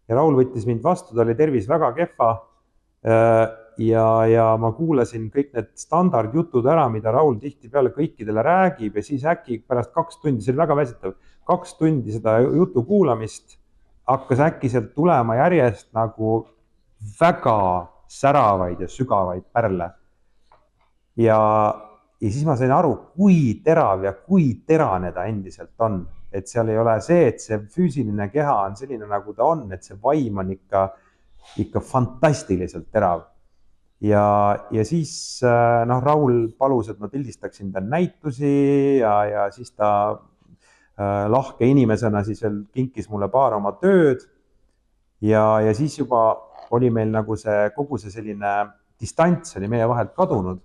[SPEAKER 2] ja Raul võttis mind vastu, ta oli tervis väga kehva ja ma kuulasin kõik need standardjutud ära, mida Raul tihtipeale kõikidele räägib ja siis äkki pärast 2 tundi, see oli väga väsitav, 2 tundi seda jutu kuulamist hakkas äkki sealt tulema järjest nagu väga säravaid ja sügavaid pärle. Ja siis ma sain aru, kui terav ja kui terane ta endiselt on. Et seal ei ole see, et see füüsiline keha on selline nagu ta on, et see vaim on ikka fantastiliselt terav. Ja siis Raul palus, et ma pildistaksin ta näitusi ja siis ta lahke inimesena siis veel kinkis mulle paar oma tööd ja siis juba oli meil nagu kogu see selline distants oli meie vahelt kadunud.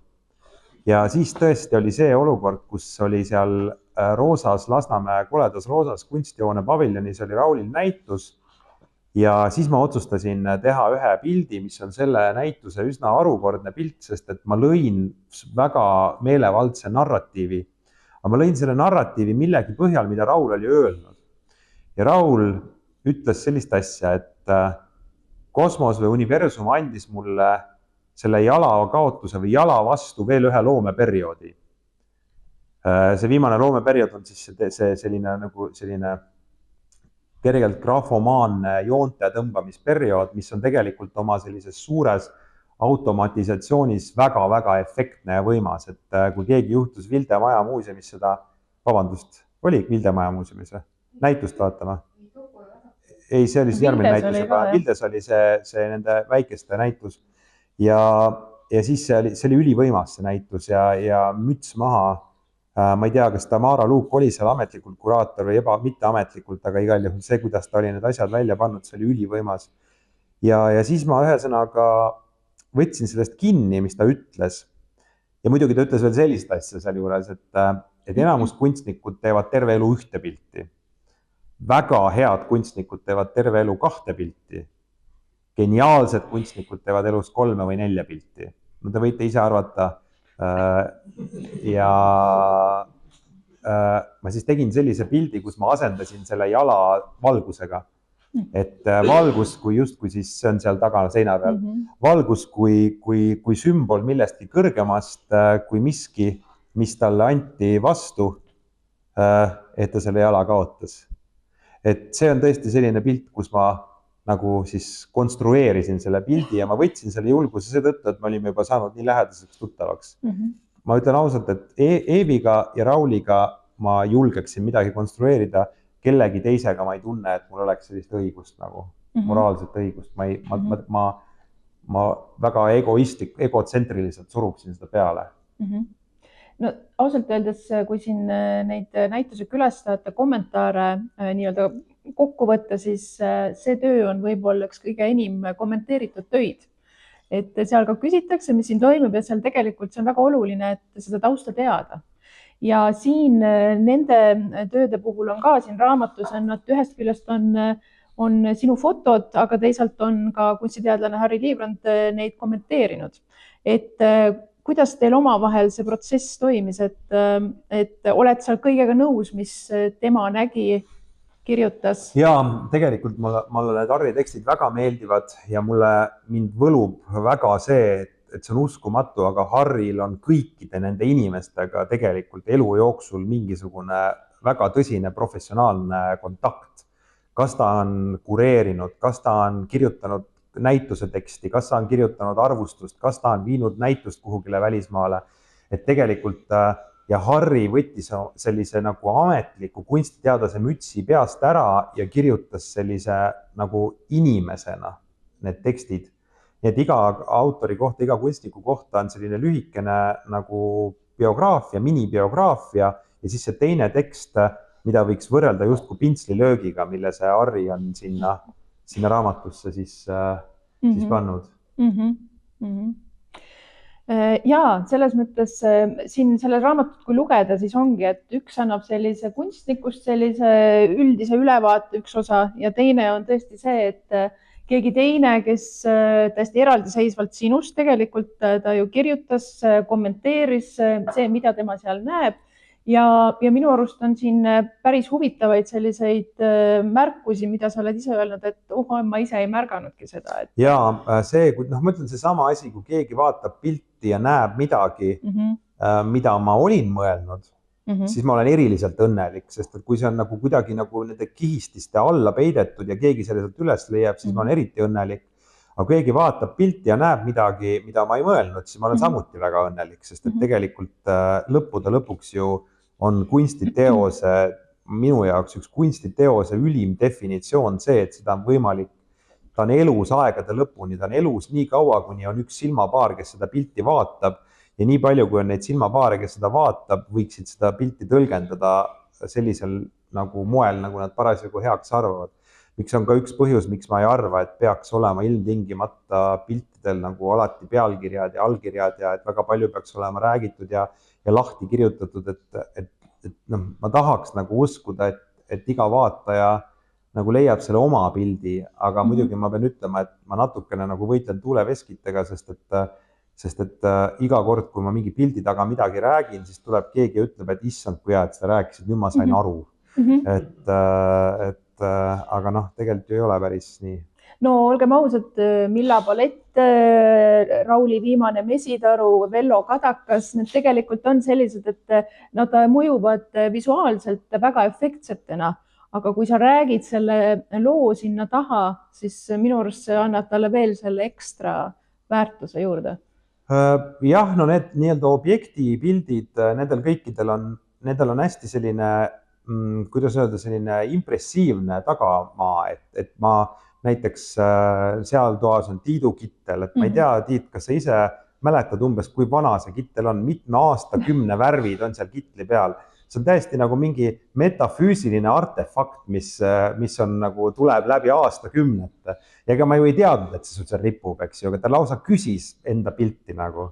[SPEAKER 2] Ja siis tõesti oli see olukord, kus oli seal Roosas, Lasnamäe koledas Roosas kunstihoone paviljonis oli Raulil näitus ja siis ma otsustasin teha ühe pildi, mis on selle näituse üsna harukordne pilt, sest et ma lõin väga meelevaldse narratiivi. Aga ma lõin selle narratiivi millegi põhjal, mida Raul oli öelnud. Ja Raul ütles sellist asja, et kosmos või universum andis mulle selle jala kaotuse või jala vastu veel ühe loomeperioodi. See viimane loomeperiood on siis see selline kergelt graafomaanne joonte tõmbamisperiood, mis on tegelikult oma sellises suures automatisatsioonis väga-väga efektne ja võimas, et kui keegi juhtus Vilde Maja muuseumis oli Vilde Maja muuseumis näitust vaatama? Ei, see oli järgmine näitus, aga Vildes oli see nende väikeste näitus ja siis see oli ülivõimas see näitus ja müts maha. Ma ei tea, kas Tamara Luuk oli seal ametlikult kuraator või mitte ametlikult, aga igal juhul see, kuidas ta oli need asjad välja pannud, see oli ülivõimas. Ja siis ma ühesõnaga võtsin sellest kinni, mis ta ütles. Ja muidugi ta ütles veel sellist asja seal juures, et enamus kunstnikud teevad terve elu 1 pilti. Väga head kunstnikud teevad terve elu 2 pilti. Geniaalsed kunstnikud teevad elus 3 või 4 pilti. No te võite ise arvata. Ja ma siis tegin sellise pildi, kus ma asendasin selle jala valgusega. Et valgus, kui justkui siis see on seal taga seina peal, valgus kui sümbol millestki kõrgemast, kui miski, mis talle anti vastu, et ta selle jala kaotas. Et see on tõesti selline pilt, kus ma nagu siis konstrueerisin selle pildi ja ma võtsin selle julguse seetõttu, et me olime juba saanud nii lähedaseks tuttavaks. Ma ütlen ausalt, et Eeviga ja Rauliga ma julgeksin midagi konstrueerida, kellegi teisega ma ei tunne, et mul oleks sellist õigust nagu, moraalset õigust. Ma väga egotsentriliselt suruksin seda peale.
[SPEAKER 1] No ausalt öeldes, kui siin neid näituse külastajate kommentaare nii-öelda kokku võtta, siis see töö on võib-olla üks kõige enim kommenteeritud töid. Et seal ka küsitakse, mis siin toimub ja seal tegelikult see on väga oluline, et seda tausta teada. ja siin nende tööde puhul on ka siin raamatus on nad ühest küljest on sinu fotod, aga teisalt on ka kunstiteadlane Harry Liivrand neid kommenteerinud. Et kuidas teil omavahel see protsess toimis, et oled sa kõigega nõus, mis tema nägi, kirjutas?
[SPEAKER 2] Ja tegelikult mulle need Harri tekstid väga meeldivad ja mind võlub väga see, et see on uskumatu, aga Harril on kõikide nende inimestega tegelikult elu jooksul mingisugune väga tõsine professionaalne kontakt. Kas ta on kureerinud, kas ta on kirjutanud näituse teksti, kas ta on kirjutanud arvustust, kas ta on viinud näitust kuhugile välismaale, et tegelikult ja Harri võttis sellise nagu ametliku kunstiteadlase mütsi peast ära ja kirjutas sellise nagu inimesena need tekstid. Nii et iga autori kohta, iga kunstniku kohta on selline lühikene nagu biograafia, minibiograafia ja siis see teine tekst, mida võiks võrrelda justkui pintslilöögiga, mille see Harri on sinna raamatusse siis pannud.
[SPEAKER 1] Ja selles mõttes siin selles raamatut kui lugeda, siis ongi, et üks annab sellise kunstnikust sellise üldise ülevaate üks osa ja teine on tõesti see, et keegi teine, kes täiesti eraldiseisvalt sinust tegelikult ta ju kirjutas, kommenteeris see, mida tema seal näeb. Ja minu arust on siin päris huvitavaid selliseid märkusi, mida sa oled ise öelnud, et ma ise ei märganudki seda.
[SPEAKER 2] Ja see, ma ütlen seesama asi, kui keegi vaatab pilti ja näeb midagi, mida ma olin mõelnud, siis ma olen eriliselt õnnelik, sest et kui see on nagu kuidagi nagu nende kihististe alla peidetud ja keegi selle sealt üles leiab, siis ma olen eriti õnnelik. Aga kui keegi vaatab pilti ja näeb midagi, mida ma ei mõelnud, siis ma olen samuti väga õnnelik, sest et tegelikult lõppude lõpuks ju on kunstiteose, minu jaoks üks kunstiteose ülim definitsioon see, et seda on võimalik, ta on elus aegade lõpuni, ta on elus nii kaua, kuni on üks silmapaar, kes seda pilti vaatab ja nii palju, kui on neid silmapaare, kes seda vaatab, võiksid seda pilti tõlgendada sellisel nagu moel, nagu nad parasjagu heaks arvavad. Miks on ka üks põhjus, miks ma ei arva, et peaks olema ilmtingimata piltidel nagu alati pealkirjad ja allkirjad ja et väga palju peaks olema räägitud ja lahti kirjutatud, et ma tahaks nagu uskuda, et iga vaataja nagu leiab selle oma pildi, aga muidugi ma pean ütlema, et ma natukene nagu võitlen tuuleveskitega, sest et iga kord, kui ma mingi pildi taga midagi räägin, siis tuleb keegi ja ütleb, et issand, kui hea, et sa rääkisid, nüüd ma sain aru. Aga tegelikult ju ei ole päris nii.
[SPEAKER 1] No olgem ausad, Milla Palett, Rauli viimane Mesitaru, Vello Kadakas, need tegelikult on sellised, et nad mõjuvad visuaalselt väga efektsetena, aga kui sa räägid selle loo sinna taha, siis minu arust see annab talle veel selle ekstra väärtuse juurde.
[SPEAKER 2] Jah, no need nii-öelda objektipildid, nendel kõikidel on hästi selline, kuidas öelda, selline impressiivne tagamaa, et ma näiteks seal toas on Tiidu kittel, et ma ei tea, Tiit, kas sa ise mäletad umbes, kui vana see kittel on, mitme aastakümne värvid on seal kitli peal. See on täiesti nagu mingi metafüüsiline artefakt, mis on nagu tuleb läbi aastakümnete. Ja ega ma ju ei teadnud, et see sul seal ripub, eks ju, aga ta lausa küsis enda pilti nagu.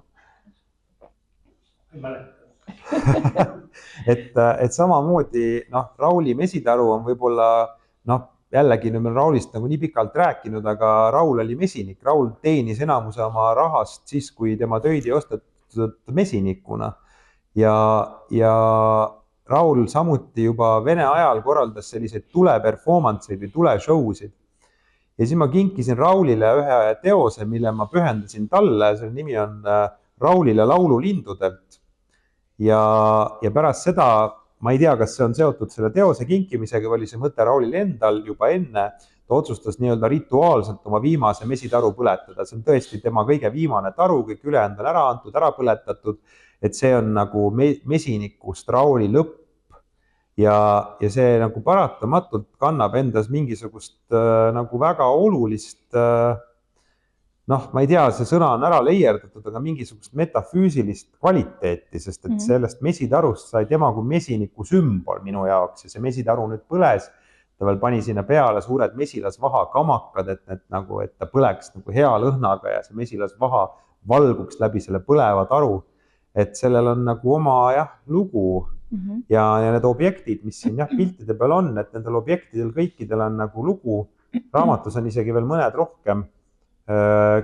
[SPEAKER 3] Ei mäleta.
[SPEAKER 2] et samamoodi, Rauli Mesitaru on võib-olla, jällegi me Raulist nagu nii pikalt rääkinud, aga Raul oli mesinik. Raul teenis enamuse oma rahast siis, kui tema töid ei ostetud mesinikuna. Ja Raul samuti juba Vene ajal korraldas selliseid tuleperformanceid või tuleshowsid. Ja siis ma kinkisin Raulile ühe teose, mille ma pühendasin talle. Selle nimi on Raulile laulu lindudelt. Ja pärast seda, ma ei tea, kas see on seotud selle teose kinkimisega või oli see mõte Raulil endal juba enne, ta otsustas nii-öelda rituaalselt oma viimase mesitaru põletada. See on tõesti tema kõige viimane taru, kõik ülejäänud on ära antud, ära põletatud, et see on nagu mesinikust Rauli lõpp ja see nagu paratamatult kannab endas mingisugust nagu väga olulist, ma ei tea, see sõna on ära leierdatud, aga mingisugust metafüüsilist kvaliteeti, sest et sellest mesitarust sai tema kui mesiniku sümbol minu jaoks ja see mesitaru nüüd põles, ta veel pani sinna peale suured mesilasvaha kamakad, et ta põleks nagu hea lõhnaga ja see mesilasvaha valguks läbi selle põleva taru, et sellel on nagu oma lugu ja need objektid, mis siin piltide peal on, et nendel objektidel kõikidel on nagu lugu, raamatus on isegi veel mõned rohkem.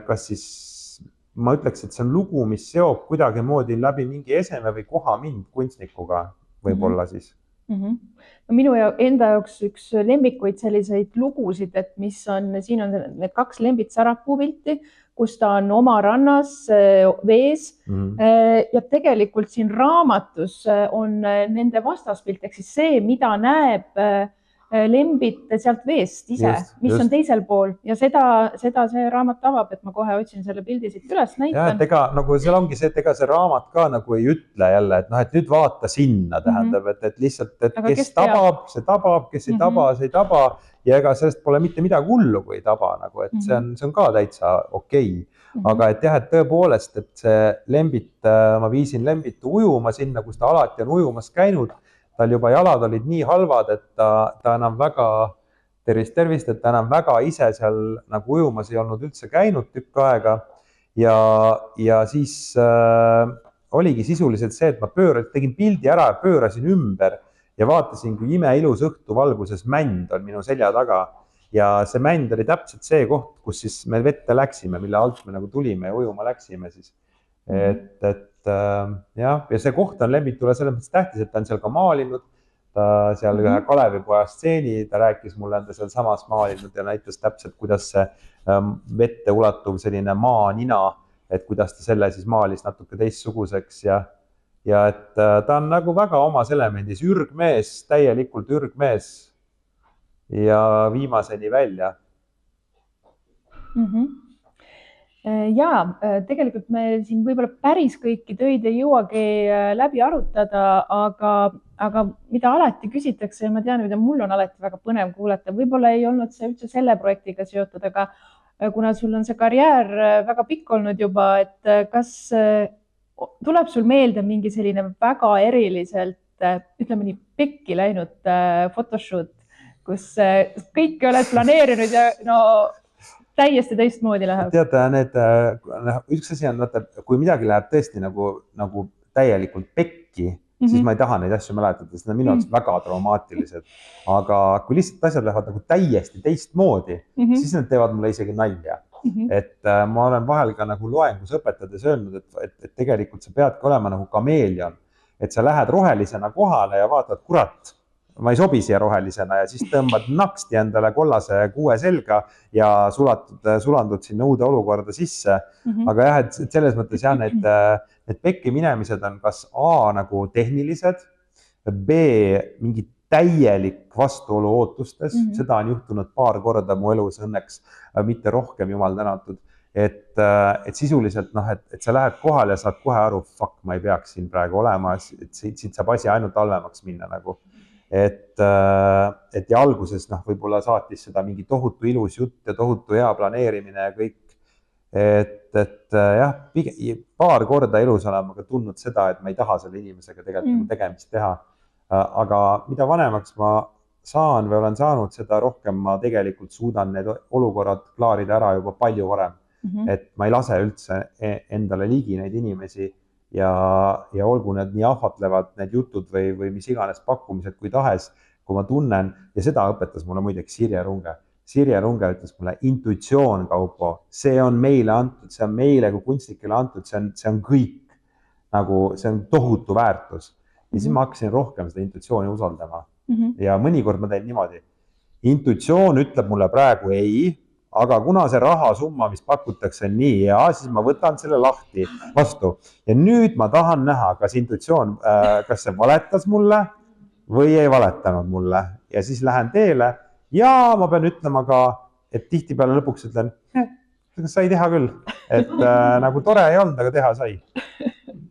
[SPEAKER 2] Kas siis ma ütleks, et see on lugu, mis seob kuidagi moodi läbi mingi eseme või koha mind kunstnikuga võib-olla siis.
[SPEAKER 1] No minu enda jaoks üks lemmikuid selliseid lugusid, et mis on, siin on need 2 Lembit Sarapuu pilti, kus ta on oma rannas vees ja tegelikult siin raamatus on nende vastaspilt, ehk siis see, mida näeb Lembit sealt veest ise, mis on teisel pool ja seda see raamat avab, et ma kohe otsin selle pildi siit üles, näitan.
[SPEAKER 2] Ja, et ega nagu seal ongi see, et ega see raamat ka nagu ei ütle jälle, et et nüüd vaata sinna tähendab, et lihtsalt, et kes tabab, see tabab, kes ei taba, see ei taba ja ega sellest pole mitte midagi hullu, kui ei taba nagu, et see on ka täitsa okei. Aga et jah, et tõepoolest, et see Lembit, ma viisin Lembitu ujuma sinna, kus ta alati on ujumas käinud. Tal juba jalad olid nii halvad, et ta enam väga, tervist, et ta enam väga ise seal nagu ujumas ei olnud üldse käinud tükk aega. Ja siis oligi sisuliselt see, et ma tegin pildi ära ja pöörasin ümber ja vaatasin, kui imeilus õhtuvalguses mänd on minu selja taga. Ja see mänd oli täpselt see koht, kus siis me vette läksime, mille alt me nagu tulime ja ujuma läksime siis. Ja see koht on Lembitule selles mõttes tähtis, et ta on seal ka maalinud, ta seal ühe Kalevipoja stseeni, ta rääkis mulle enda seal samas maalinud ja näitas täpselt, kuidas see vette ulatuv selline maanina, et kuidas ta selle siis maalis natuke teistsuguseks ja et ta on nagu väga omas elemendis, ürgmees, täielikult ürgmees ja viimaseni välja.
[SPEAKER 1] Ja tegelikult me siin võib-olla päris kõiki töid ei jõuagi läbi arutada, aga mida alati küsitakse ja ma tean, mida mul on alati väga põnev kuulata, võib-olla ei olnud see üldse selle projektiga seotud, aga kuna sul on see karjäär väga pikk olnud juba, et kas tuleb sul meelde mingi selline väga eriliselt, ütleme nii, pekki läinud photoshoot, kus kõike oled planeerinud ja täiesti teistmoodi läheb.
[SPEAKER 2] Teate, üks asi on, kui midagi läheb tõesti nagu täielikult pekki, siis ma ei taha neid asju mäletada, sest need on minu jaoks väga traumaatilised. Aga kui lihtsalt asjad lähevad nagu täiesti teistmoodi, siis need teevad mulle isegi nalja. Et ma olen vahel ka nagu loengus õpetades öelnud, et tegelikult sa peadki olema nagu kameelion, et sa lähed rohelisena kohale ja vaatad, kurat, ma ei sobi siia rohelisena ja siis tõmbad naksti endale kollase kuue selga ja sulandud sinna uude olukorda sisse. Aga jah, et selles mõttes jah, need pekki minemised on kas A nagu tehnilised, B mingi täielik vastuolu ootustes, seda on juhtunud paar korda mu elus õnneks, mitte rohkem, jumal tänatud. Et sisuliselt, et sa lähed kohale ja saad kohe aru, fuck, ma ei peaks siin praegu olema, et siit saab asi ainult halvemaks minna nagu. Et ja alguses võib-olla saatis seda mingi tohutu ilus jutt ja tohutu hea planeerimine ja kõik. Et jah, paar korda elus olen ma ka tundnud seda, et ma ei taha selle inimesega tegelikult tegemist teha. Aga mida vanemaks ma saan või olen saanud, seda rohkem ma tegelikult suudan need olukorrad klaarida ära juba palju varem. Et ma ei lase üldse endale ligi neid inimesi. Ja olgu need nii ahvatlevad need jutud või mis iganes pakkumised kui tahes, kui ma tunnen, ja seda õpetas mulle muideks Sirje Runge. Sirje Runge ütles mulle, intuitsioon, Kaupo, see on meile antud, see on meile kui kunstnikele antud, see on kõik, nagu see on tohutu väärtus. Ja siis ma hakkasin rohkem seda intuitsiooni usaldama. Ja mõnikord ma teen niimoodi. Intuitsioon ütleb mulle praegu ei, aga kuna see rahasumma, mis pakutakse nii, ja siis ma võtan selle lahti vastu. Ja nüüd ma tahan näha, kas intuitsioon, kas see valetas mulle või ei valetanud mulle. Ja siis lähen teele ja ma pean ütlema ka, et tihtipeale lõpuks ütlen, sai teha küll. Et nagu tore ei olnud, aga teha sai.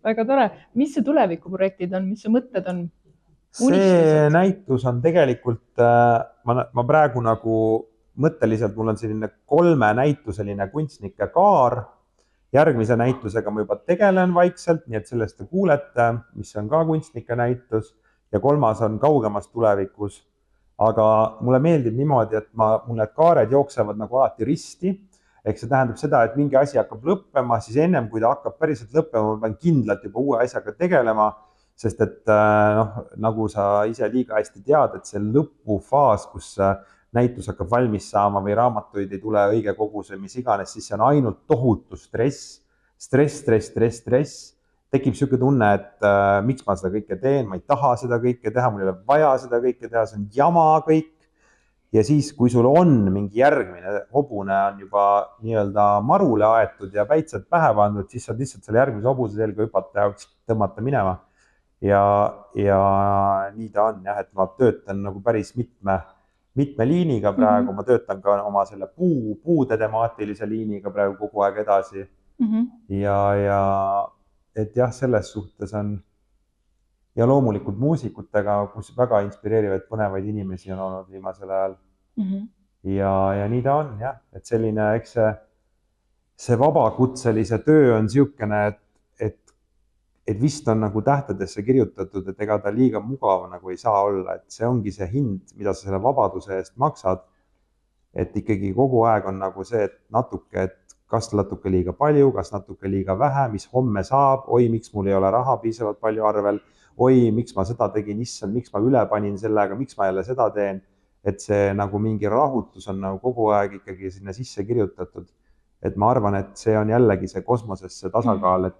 [SPEAKER 1] Väga tore. Mis see tulevikuprojektid on, mis see mõtted on?
[SPEAKER 2] See näitus on tegelikult, ma praegu nagu mõtteliselt mul on selline 3 näituseline kunstnike kaar. Järgmise näitusega ma juba tegelen vaikselt, nii et sellest te kuulete, mis on ka kunstnike näitus. Ja 3. on kaugemas tulevikus. Aga mulle meeldib niimoodi, et mul need kaared jooksevad nagu alati risti. Ehk see tähendab seda, et mingi asi hakkab lõppema, siis ennem kui ta hakkab päriselt lõppema, ma pean kindlalt juba uue asjaga tegelema. sest et nagu sa ise liiga hästi tead, et see lõpufaas, kus näitus hakkab valmis saama või raamatuid ei tule õige kogus või mis iganes, siis see on ainult tohutu stress. Tekib siuke tunne, et miks ma seda kõike teen, ma ei taha seda kõike teha, mul ei ole vaja seda kõike teha, see on jama kõik. Ja siis, kui sul on mingi järgmine hobune on juba nii-öelda marule aetud ja päitsed pähe pandud, siis saad lihtsalt selle järgmise hobuse selga hüpata ja tõmmata minema. Ja nii ta on jah, et ma töötan nagu päris mitme liiniga praegu, ma töötan ka oma selle puude temaatilise liiniga praegu kogu aeg edasi. Ja et jah, selles suhtes on ja loomulikult muusikutega, kus väga inspireerivaid põnevaid inimesi on olnud viimasel ajal. Ja nii ta on jah, et selline, eks see vabakutselise töö on siukene, et vist on nagu tähtedesse kirjutatud, et ega ta liiga mugav nagu ei saa olla, et see ongi see hind, mida sa selle vabaduse eest maksad. Et ikkagi kogu aeg on nagu see, et natuke, et kas natuke liiga palju, kas natuke liiga vähe, mis homme saab, oi, miks mul ei ole raha piisavalt palju arvel, oi, miks ma seda tegin, issand, miks ma üle panin sellega, miks ma jälle seda teen, et see nagu mingi rahutus on nagu kogu aeg ikkagi sinna sisse kirjutatud. Et ma arvan, et see on jällegi see kosmosesse tasakaal,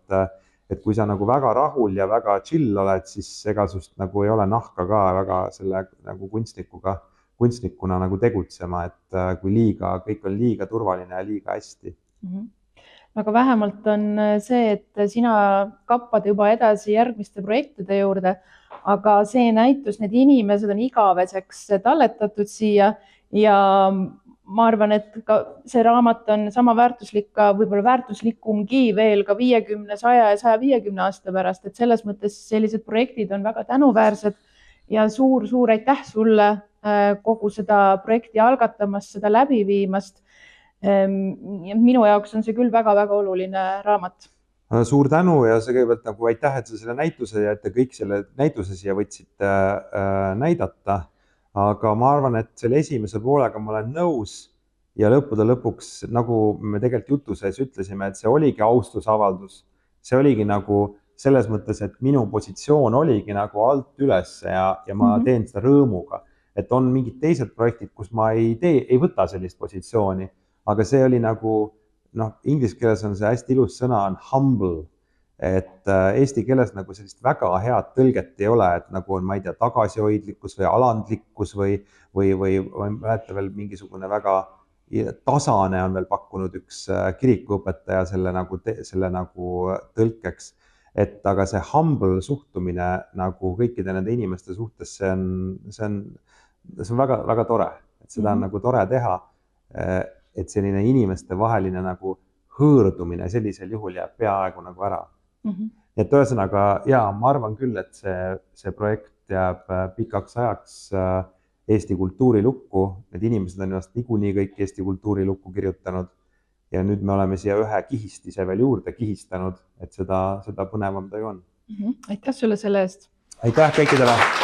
[SPEAKER 2] et kui sa nagu väga rahul ja väga chill oled, siis ega sust nagu ei ole nahka ka väga selle nagu kunstnikuna nagu tegutsema, et kui kõik on liiga turvaline ja liiga hästi.
[SPEAKER 1] Aga vähemalt on see, et sina kappad juba edasi järgmiste projektide juurde, aga see näitus, need inimesed on igaveseks talletatud siia ja ma arvan, et ka see raamat on sama väärtuslik, võib-olla väärtuslikumgi veel ka 50, 100 ja 150 aasta pärast, et selles mõttes sellised projektid on väga tänuväärsed ja suur aitäh sulle kogu seda projekti algatamast, seda läbi viimast. Minu jaoks on see küll väga-väga oluline raamat.
[SPEAKER 2] Suur tänu ja see kõigepealt nagu aitäh, et sa selle näituse ja et te kõik selle näituse siia võtsite näidata. Aga ma arvan, et selle esimese poolega ma olen nõus ja lõppude lõpuks, nagu me tegelikult jutu sees ütlesime, et see oligi austusavaldus. See oligi nagu selles mõttes, et minu positsioon oligi nagu alt üles ja ma teen seda rõõmuga. Et on mingid teised projektid, kus ma ei võta sellist positsiooni. Aga see oli nagu, inglise keeles on see hästi ilus sõna on humble, et eesti keeles nagu sellist väga head tõlget ei ole, et nagu on, ma ei tea, tagasihoidlikkus või alandlikkus või mäletan veel mingisugune väga tasane on veel pakkunud üks kirikuõpetaja selle nagu tõlkeks, et aga see humble suhtumine nagu kõikide nende inimeste suhtes, see on väga tore, et seda on nagu tore teha. Et selline inimeste vaheline nagu hõõrdumine sellisel juhul jääb peaaegu nagu ära. Et ühesõnaga, ma arvan küll, et see projekt jääb pikaks ajaks Eesti kultuurilukku. Need inimesed on ennast niikuinii kõik Eesti kultuurilukku kirjutanud ja nüüd me oleme siia ühe kihistise veel juurde kihistanud, et seda põnevam ta ju on.
[SPEAKER 1] Aitäh sulle selle eest!
[SPEAKER 2] Aitäh kõikidele!